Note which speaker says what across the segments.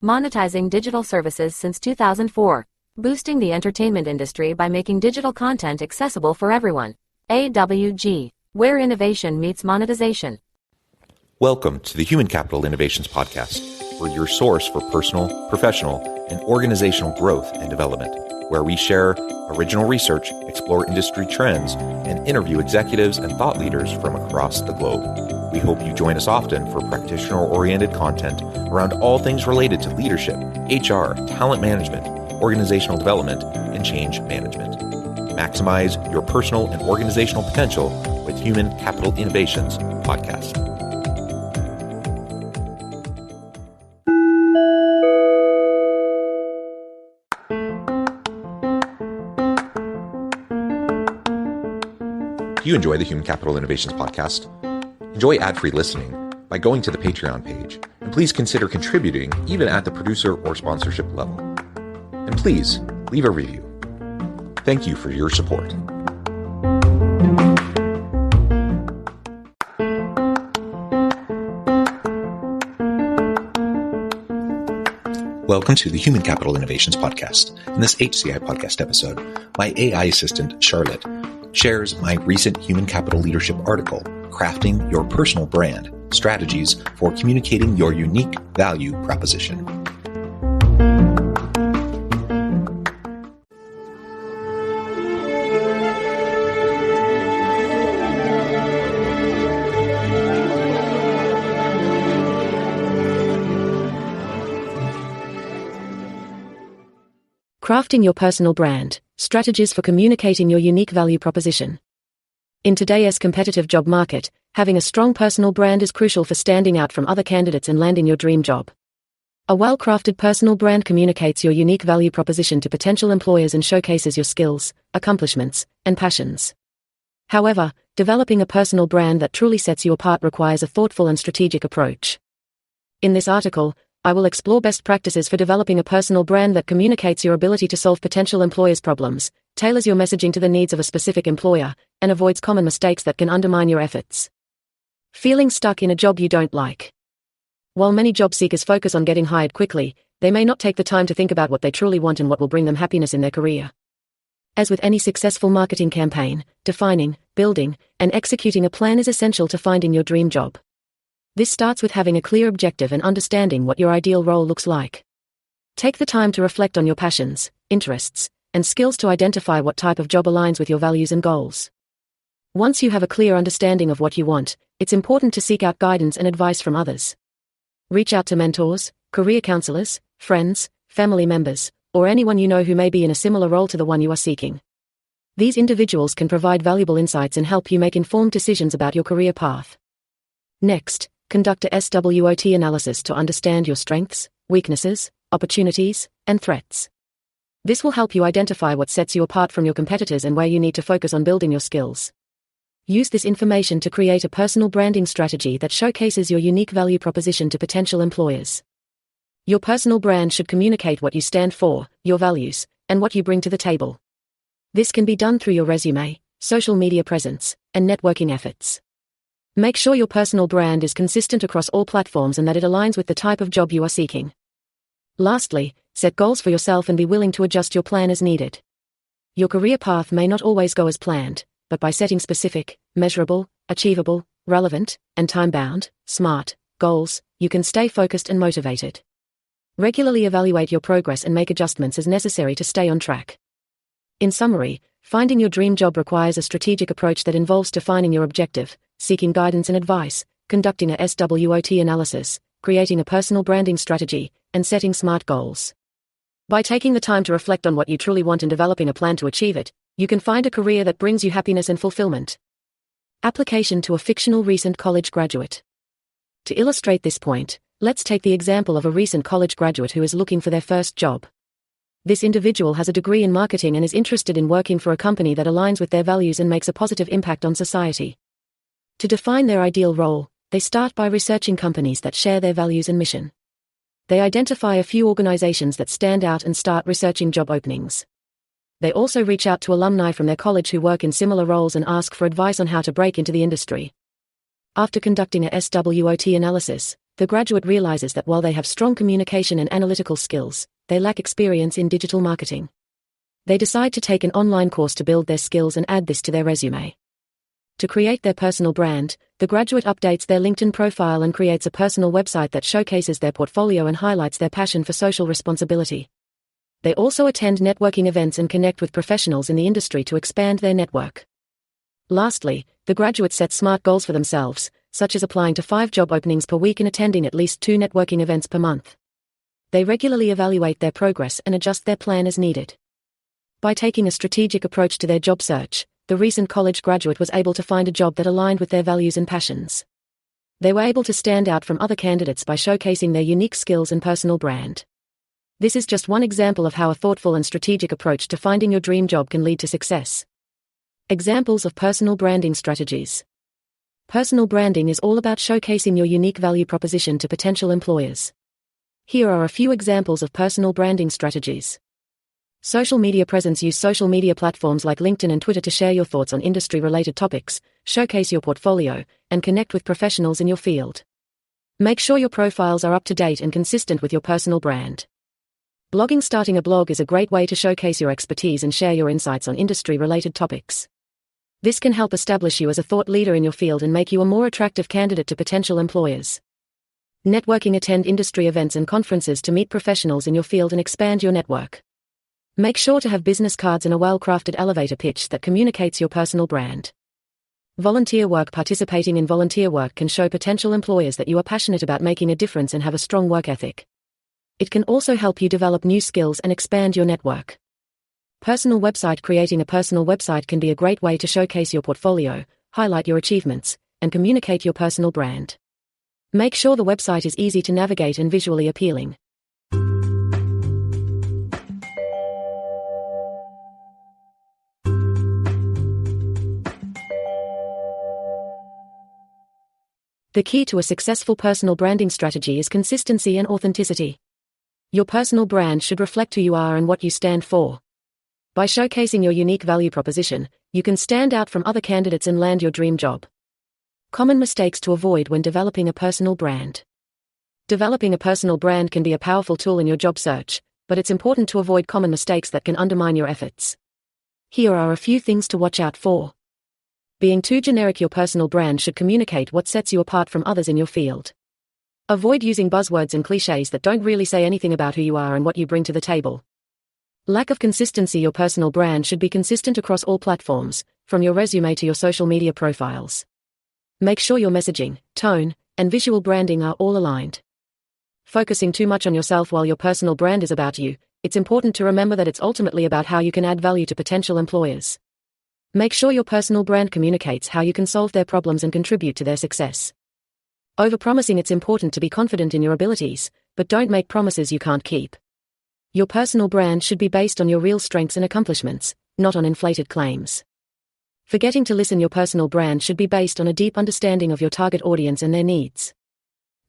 Speaker 1: monetizing digital services since 2004, boosting the entertainment industry by making digital content accessible for everyone. AWG, where innovation meets monetization.
Speaker 2: Welcome to the Human Capital Innovations Podcast, we're your source for personal, professional, and organizational growth and development, where we share original research, explore industry trends, and interview executives and thought leaders from across the globe. We hope you join us often for practitioner-oriented content around all things related to leadership, HR, talent management, organizational development, and change management. Maximize your personal and organizational potential with Human Capital Innovations Podcast. Do you enjoy the Human Capital Innovations Podcast? Enjoy ad-free listening by going to the Patreon page, and please consider contributing even at the producer or sponsorship level. And please leave a review. Thank you for your support. Welcome to the Human Capital Innovations Podcast. In this HCI Podcast episode, my AI assistant, Charlotte, shares my recent human capital leadership article, Crafting Your Personal Brand, Strategies for Communicating Your Unique Value Proposition.
Speaker 3: Crafting your personal brand, strategies for communicating your unique value proposition. In today's competitive job market, having a strong personal brand is crucial for standing out from other candidates and landing your dream job. A well-crafted personal brand communicates your unique value proposition to potential employers and showcases your skills, accomplishments, and passions. However, developing a personal brand that truly sets you apart requires a thoughtful and strategic approach. In this article, I will explore best practices for developing a personal brand that communicates your ability to solve potential employers' problems, tailors your messaging to the needs of a specific employer, and avoids common mistakes that can undermine your efforts. Feeling stuck in a job you don't like. While many job seekers focus on getting hired quickly, they may not take the time to think about what they truly want and what will bring them happiness in their career. As with any successful marketing campaign, defining, building, and executing a plan is essential to finding your dream job. This starts with having a clear objective and understanding what your ideal role looks like. Take the time to reflect on your passions, interests, and skills to identify what type of job aligns with your values and goals. Once you have a clear understanding of what you want, it's important to seek out guidance and advice from others. Reach out to mentors, career counselors, friends, family members, or anyone you know who may be in a similar role to the one you are seeking. These individuals can provide valuable insights and help you make informed decisions about your career path. Next, conduct a SWOT analysis to understand your strengths, weaknesses, opportunities, and threats. This will help you identify what sets you apart from your competitors and where you need to focus on building your skills. Use this information to create a personal branding strategy that showcases your unique value proposition to potential employers. Your personal brand should communicate what you stand for, your values, and what you bring to the table. This can be done through your resume, social media presence, and networking efforts. Make sure your personal brand is consistent across all platforms and that it aligns with the type of job you are seeking. Lastly, set goals for yourself and be willing to adjust your plan as needed. Your career path may not always go as planned, but by setting specific, measurable, achievable, relevant, and time-bound, SMART goals, you can stay focused and motivated. Regularly evaluate your progress and make adjustments as necessary to stay on track. In summary, finding your dream job requires a strategic approach that involves defining your objective, seeking guidance and advice, conducting a SWOT analysis, creating a personal branding strategy, and setting SMART goals. By taking the time to reflect on what you truly want and developing a plan to achieve it, you can find a career that brings you happiness and fulfillment. Application to a fictional recent college graduate. To illustrate this point, let's take the example of a recent college graduate who is looking for their first job. This individual has a degree in marketing and is interested in working for a company that aligns with their values and makes a positive impact on society. To define their ideal role, they start by researching companies that share their values and mission. They identify a few organizations that stand out and start researching job openings. They also reach out to alumni from their college who work in similar roles and ask for advice on how to break into the industry. After conducting a SWOT analysis, The graduate realizes that while they have strong communication and analytical skills, they lack experience in digital marketing. They decide to take an online course to build their skills and add this to their resume. To create their personal brand, the graduate updates their LinkedIn profile and creates a personal website that showcases their portfolio and highlights their passion for social responsibility. They also attend networking events and connect with professionals in the industry to expand their network. Lastly, the graduate sets smart goals for themselves, such as applying to 5 job openings per week and attending at least 2 networking events per month. They regularly evaluate their progress and adjust their plan as needed. By taking a strategic approach to their job search, the recent college graduate was able to find a job that aligned with their values and passions. They were able to stand out from other candidates by showcasing their unique skills and personal brand. This is just one example of how a thoughtful and strategic approach to finding your dream job can lead to success. Examples of personal branding strategies. Personal branding is all about showcasing your unique value proposition to potential employers. Here are a few examples of personal branding strategies. Social media presence. Use social media platforms like LinkedIn and Twitter to share your thoughts on industry-related topics, showcase your portfolio, and connect with professionals in your field. Make sure your profiles are up to date and consistent with your personal brand. Blogging. Starting a blog is a great way to showcase your expertise and share your insights on industry-related topics. This can help establish you as a thought leader in your field and make you a more attractive candidate to potential employers. Networking. Attend industry events and conferences to meet professionals in your field and expand your network. Make sure to have business cards and a well-crafted elevator pitch that communicates your personal brand. Volunteer work. Participating in volunteer work can show potential employers that you are passionate about making a difference and have a strong work ethic. It can also help you develop new skills and expand your network. Personal website. Creating a personal website can be a great way to showcase your portfolio, highlight your achievements, and communicate your personal brand. Make sure the website is easy to navigate and visually appealing. The key to a successful personal branding strategy is consistency and authenticity. Your personal brand should reflect who you are and what you stand for. By showcasing your unique value proposition, you can stand out from other candidates and land your dream job. Common mistakes to avoid when developing a personal brand. Developing a personal brand can be a powerful tool in your job search, but it's important to avoid common mistakes that can undermine your efforts. Here are a few things to watch out for. Being too generic. Your personal brand should communicate what sets you apart from others in your field. Avoid using buzzwords and cliches that don't really say anything about who you are and what you bring to the table. Lack of consistency. Your personal brand should be consistent across all platforms, from your resume to your social media profiles. Make sure your messaging, tone, and visual branding are all aligned. Focusing too much on yourself while your personal brand is about you, it's important to remember that it's ultimately about how you can add value to potential employers. Make sure your personal brand communicates how you can solve their problems and contribute to their success. Overpromising. It's important to be confident in your abilities, but don't make promises you can't keep. Your personal brand should be based on your real strengths and accomplishments, not on inflated claims. Forgetting to listen. Your personal brand should be based on a deep understanding of your target audience and their needs.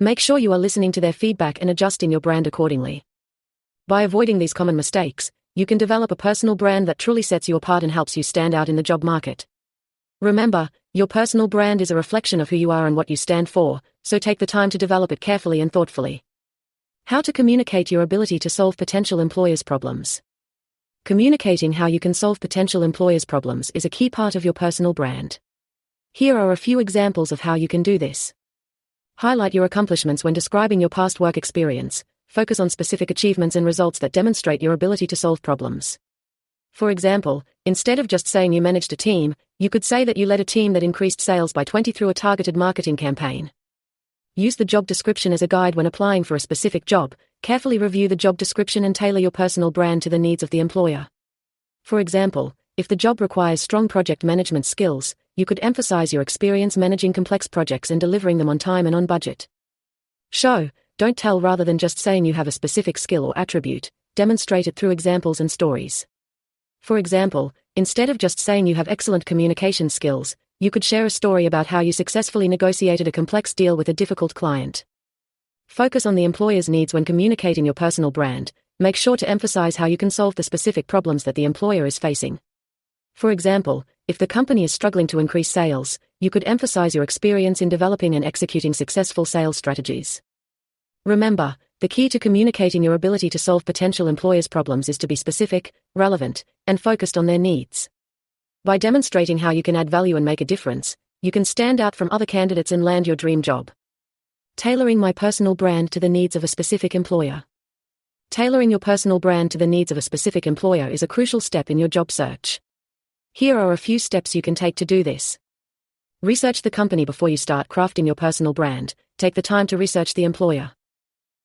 Speaker 3: Make sure you are listening to their feedback and adjusting your brand accordingly. By avoiding these common mistakes, you can develop a personal brand that truly sets you apart and helps you stand out in the job market. Remember, your personal brand is a reflection of who you are and what you stand for, so take the time to develop it carefully and thoughtfully. How to communicate your ability to solve potential employers' problems. Communicating how you can solve potential employers' problems is a key part of your personal brand. Here are a few examples of how you can do this. Highlight your accomplishments when describing your past work experience. Focus on specific achievements and results that demonstrate your ability to solve problems. For example, instead of just saying you managed a team, you could say that you led a team that increased sales by 20 through a targeted marketing campaign. Use the job description as a guide when applying for a specific job. Carefully review the job description and tailor your personal brand to the needs of the employer. For example, if the job requires strong project management skills, you could emphasize your experience managing complex projects and delivering them on time and on budget. Show, don't tell. Rather than just saying you have a specific skill or attribute, demonstrate it through examples and stories. For example, instead of just saying you have excellent communication skills, you could share a story about how you successfully negotiated a complex deal with a difficult client. Focus on the employer's needs when communicating your personal brand. Make sure to emphasize how you can solve the specific problems that the employer is facing. For example, if the company is struggling to increase sales, you could emphasize your experience in developing and executing successful sales strategies. Remember, the key to communicating your ability to solve potential employers' problems is to be specific, relevant, and focused on their needs. By demonstrating how you can add value and make a difference, you can stand out from other candidates and land your dream job. Tailoring my personal brand to the needs of a specific employer. Tailoring your personal brand to the needs of a specific employer is a crucial step in your job search. Here are a few steps you can take to do this. Research the company before you start crafting your personal brand. Take the time to research the employer.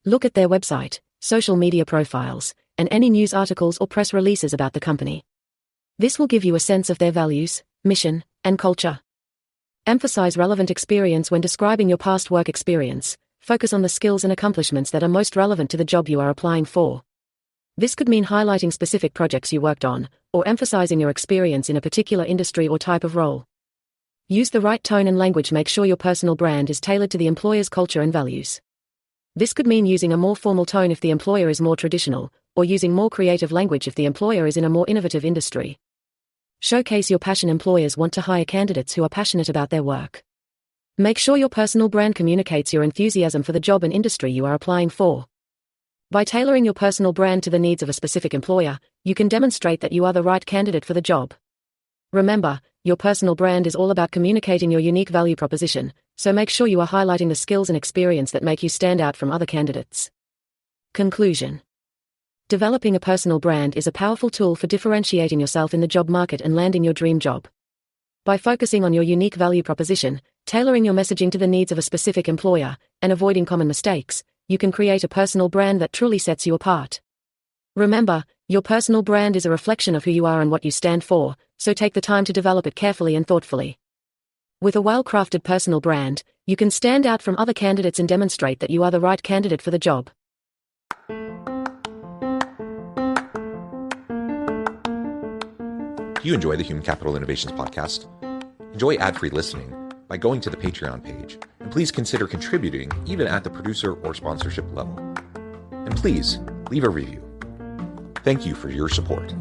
Speaker 3: Look at their website, social media profiles, and any news articles or press releases about the company. This will give you a sense of their values, mission, and culture. Emphasize relevant experience when describing your past work experience. Focus on the skills and accomplishments that are most relevant to the job you are applying for. This could mean highlighting specific projects you worked on, or emphasizing your experience in a particular industry or type of role. Use the right tone and language. Make sure your personal brand is tailored to the employer's culture and values. This could mean using a more formal tone if the employer is more traditional, or using more creative language if the employer is in a more innovative industry. Showcase your passion. Employers want to hire candidates who are passionate about their work. Make sure your personal brand communicates your enthusiasm for the job and industry you are applying for. By tailoring your personal brand to the needs of a specific employer, you can demonstrate that you are the right candidate for the job. Remember, your personal brand is all about communicating your unique value proposition, so make sure you are highlighting the skills and experience that make you stand out from other candidates. Conclusion. Developing a personal brand is a powerful tool for differentiating yourself in the job market and landing your dream job. By focusing on your unique value proposition, tailoring your messaging to the needs of a specific employer, and avoiding common mistakes, you can create a personal brand that truly sets you apart. Remember, your personal brand is a reflection of who you are and what you stand for, so take the time to develop it carefully and thoughtfully. With a well-crafted personal brand, you can stand out from other candidates and demonstrate that you are the right candidate for the job.
Speaker 2: Do you enjoy the Human Capital Innovations podcast? Enjoy ad-free listening by going to the Patreon page, and please consider contributing even at the producer or sponsorship level. And please, leave a review. Thank you for your support.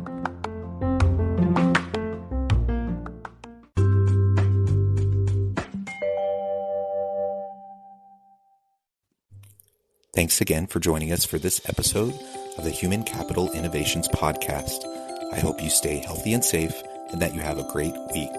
Speaker 2: Thanks again for joining us for this episode of the Human Capital Innovations podcast. I hope you stay healthy and safe and that you have a great week.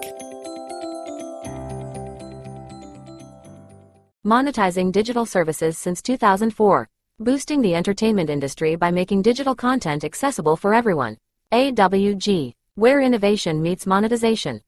Speaker 1: Monetizing digital services since 2004. Boosting the entertainment industry by making digital content accessible for everyone. AWG, where innovation meets monetization.